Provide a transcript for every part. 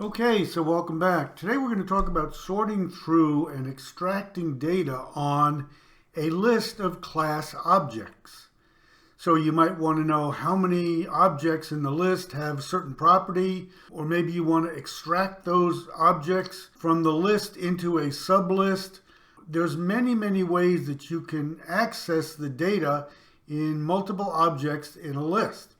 Okay, so welcome back. Today we're going to talk about sorting through and extracting data on a list of class objects. So you might want to know how many objects in the list have a certain property, or maybe you want to extract those objects from the list into a sublist. There's many ways that you can access the data in multiple objects in a list.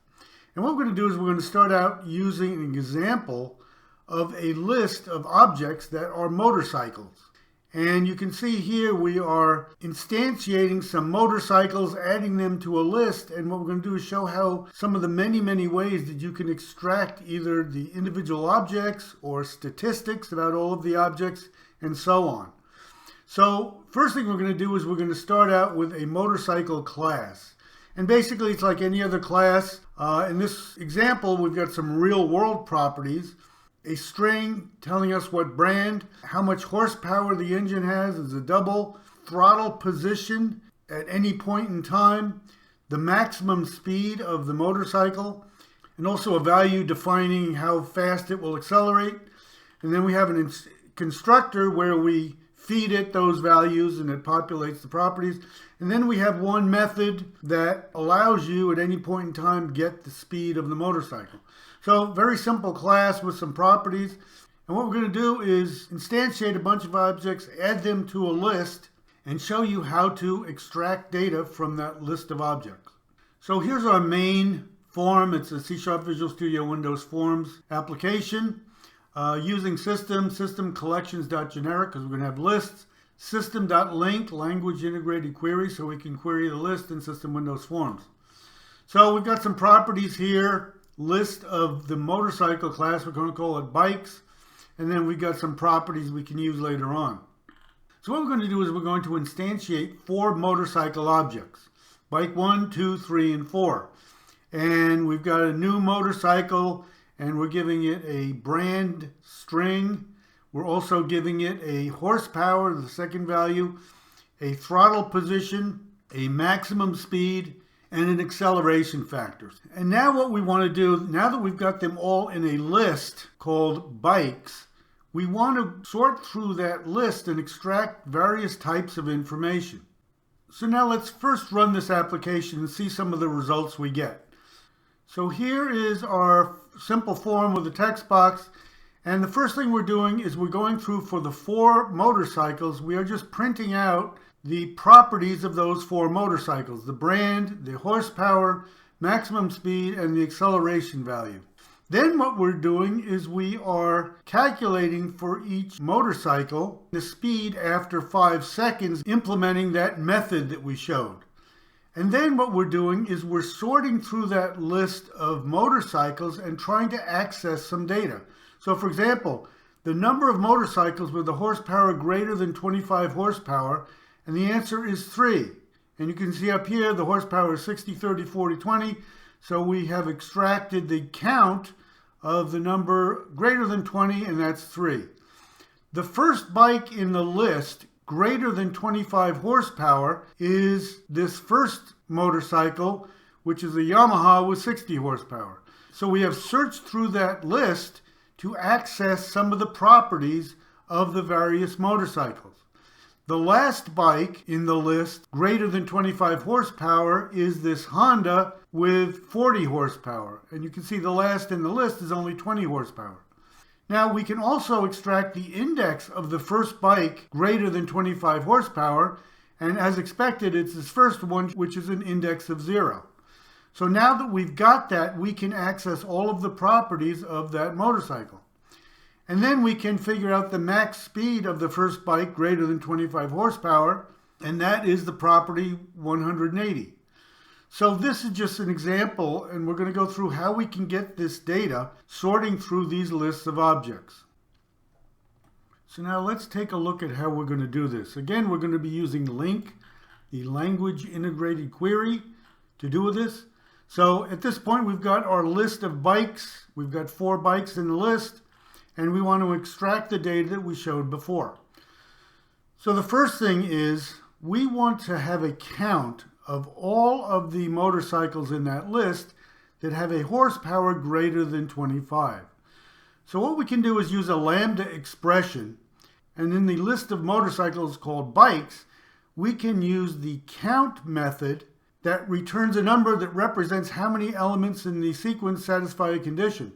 And what we're going to do is we're going to start out using an example of a list of objects that are motorcycles. And you can see here we are instantiating some motorcycles, adding them to a list, and what we're going to do is show how some of the many ways that you can extract either the individual objects or statistics about all of the objects and so on. So first thing we're going to do is we're going to start out with a motorcycle class. And basically it's like any other class. In this example we've got some real world properties. A string telling us what brand, how much horsepower the engine has is a double, throttle position at any point in time, the maximum speed of the motorcycle, and also a value defining how fast it will accelerate. And then we have a constructor where we feed it those values and it populates the properties. And then we have one method that allows you at any point in time get the speed of the motorcycle. So very simple class with some properties. And what we're going to do is instantiate a bunch of objects, add them to a list, and show you how to extract data from that list of objects. So here's our main form. It's a C# Visual Studio Windows Forms application. Using system collections.generic because we're going to have lists, system.link, language integrated query, so we can query the list in System Windows Forms. So we've got some properties here. List of the motorcycle class, we're going to call it bikes, and then we've got some properties we can use later on. So what we're going to do is we're going to instantiate 4 motorcycle objects, bike 1, 2, 3, and 4. And we've got a new motorcycle, and we're giving it a brand string. We're also giving it a horsepower, the second value, a throttle position, a maximum speed, and an acceleration factor. And now what we want to do, now that we've got them all in a list called bikes, we want to sort through that list and extract various types of information. So now let's first run this application and see some of the results we get. So here is our simple form with a text box. And the first thing we're doing is we're going through for the 4 motorcycles. We are just printing out the properties of those 4 motorcycles, the brand, the horsepower, maximum speed, and the acceleration value. Then what we're doing is we are calculating for each motorcycle the speed after 5 seconds, implementing that method that we showed. And then what we're doing is we're sorting through that list of motorcycles and trying to access some data. So for example, the number of motorcycles with a horsepower greater than 25 horsepower, and the answer is 3. And you can see up here the horsepower is 60, 30, 40, 20. So we have extracted the count of the number greater than 20, and that's 3. The first bike in the list greater than 25 horsepower is this first motorcycle, which is a Yamaha with 60 horsepower. So we have searched through that list to access some of the properties of the various motorcycles. The last bike in the list, greater than 25 horsepower, is this Honda with 40 horsepower. And you can see the last in the list is only 20 horsepower. Now we can also extract the index of the first bike greater than 25 horsepower. And as expected, it's this first one, which is an index of 0. So now that we've got that, we can access all of the properties of that motorcycle. And then we can figure out the max speed of the first bike greater than 25 horsepower, and that is the property 180. So this is just an example, and we're going to go through how we can get this data sorting through these lists of objects. So now let's take a look at how we're going to do this. Again, we're going to be using LINQ, the language integrated query, to do this. So at this point, we've got our list of bikes. We've got 4 bikes in the list. And we want to extract the data that we showed before. So the first thing is we want to have a count of all of the motorcycles in that list that have a horsepower greater than 25. So what we can do is use a lambda expression, and in the list of motorcycles called bikes, we can use the count method that returns a number that represents how many elements in the sequence satisfy a condition.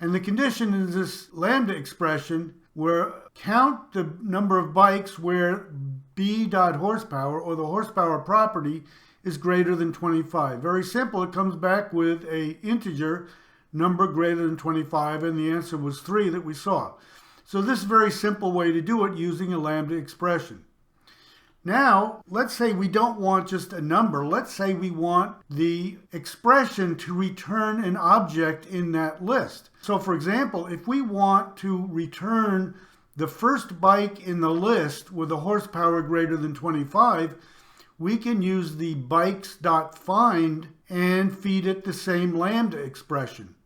And the condition is this lambda expression where count the number of bikes where b.horsepower, or the horsepower property, is greater than 25. Very simple. It comes back with an integer number greater than 25, and the answer was 3 that we saw. So this is a very simple way to do it using a lambda expression. Now, let's say we don't want just a number. Let's say we want the expression to return an object in that list. So for example, if we want to return the first bike in the list with a horsepower greater than 25, we can use the bikes.find and feed it the same lambda expression.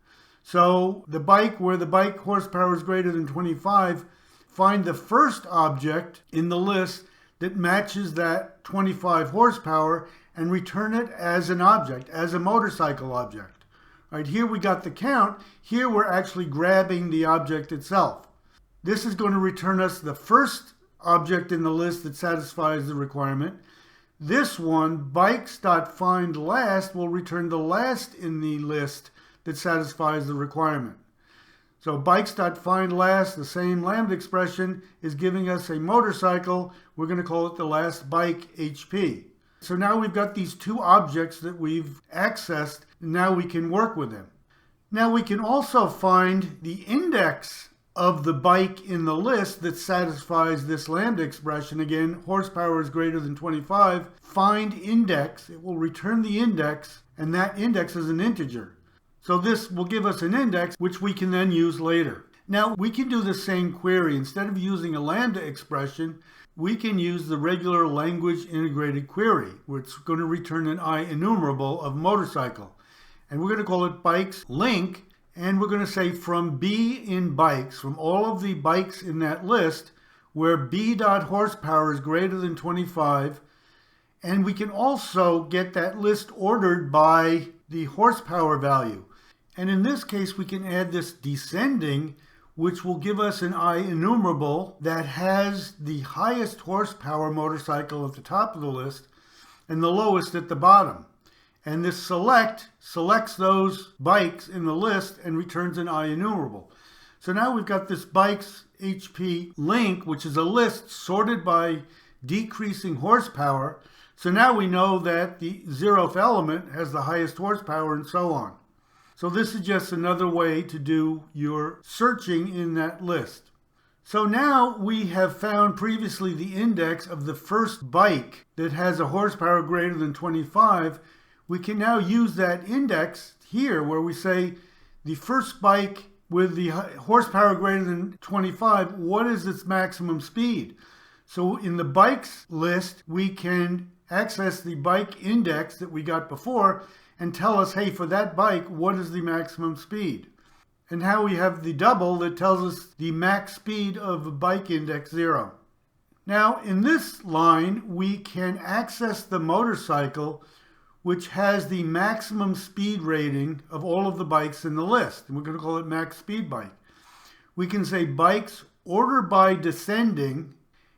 So the bike where the bike horsepower is greater than 25, find the first object in the list that matches that 25 horsepower and return it as an object, as a motorcycle object. Right, here we got the count. Here we're actually grabbing the object itself. This is going to return us the first object in the list that satisfies the requirement. This one, bikes.findLast, will return the last in the list that satisfies the requirement. So bikes.findLast, the same lambda expression, is giving us a motorcycle. We're going to call it the last bike HP. So now we've got these two objects that we've accessed, and now we can work with them. Now we can also find the index of the bike in the list that satisfies this lambda expression. Again, horsepower is greater than 25. Find index. It will return the index, and that index is an integer. So this will give us an index, which we can then use later. Now, we can do the same query. Instead of using a lambda expression, we can use the regular language integrated query, which is going to return an IEnumerable of motorcycle. And we're going to call it bikes link, and we're going to say from B in bikes, from all of the bikes in that list, where b.horsepower is greater than 25. And we can also get that list ordered by the horsepower value. And in this case, we can add this descending, which will give us an IEnumerable that has the highest horsepower motorcycle at the top of the list and the lowest at the bottom. And this select selects those bikes in the list and returns an IEnumerable. So now we've got this bikes HP link, which is a list sorted by decreasing horsepower. So now we know that the 0th element has the highest horsepower and so on. So this is just another way to do your searching in that list. So now we have found previously the index of the first bike that has a horsepower greater than 25. We can now use that index here where we say the first bike with the horsepower greater than 25, what is its maximum speed? So in the bikes list, we can access the bike index that we got before and tell us, hey, for that bike, what is the maximum speed? And how we have the double that tells us the max speed of bike index 0. Now, in this line, we can access the motorcycle, which has the maximum speed rating of all of the bikes in the list. And we're going to call it max speed bike. We can say bikes order by descending,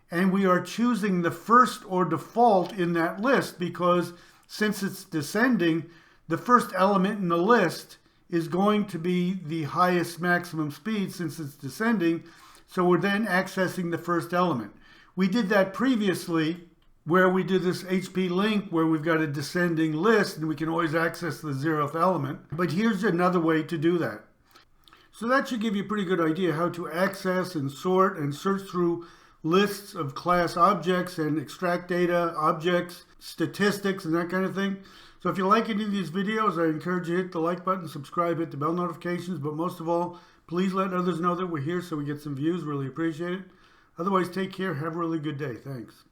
and we are choosing the first or default in that list because since it's descending, the first element in the list is going to be the highest maximum speed since it's descending. So we're then accessing the first element. We did that previously where we did this HP link where we've got a descending list and we can always access the 0th element. But here's another way to do that. So that should give you a pretty good idea how to access and sort and search through lists of class objects and extract data, objects, statistics, and that kind of thing. So if you like any of these videos, I encourage you to hit the like button, subscribe, hit the bell notifications, but most of all, please let others know that we're here so we get some views. Really appreciate it. Otherwise, take care. Have a really good day. Thanks.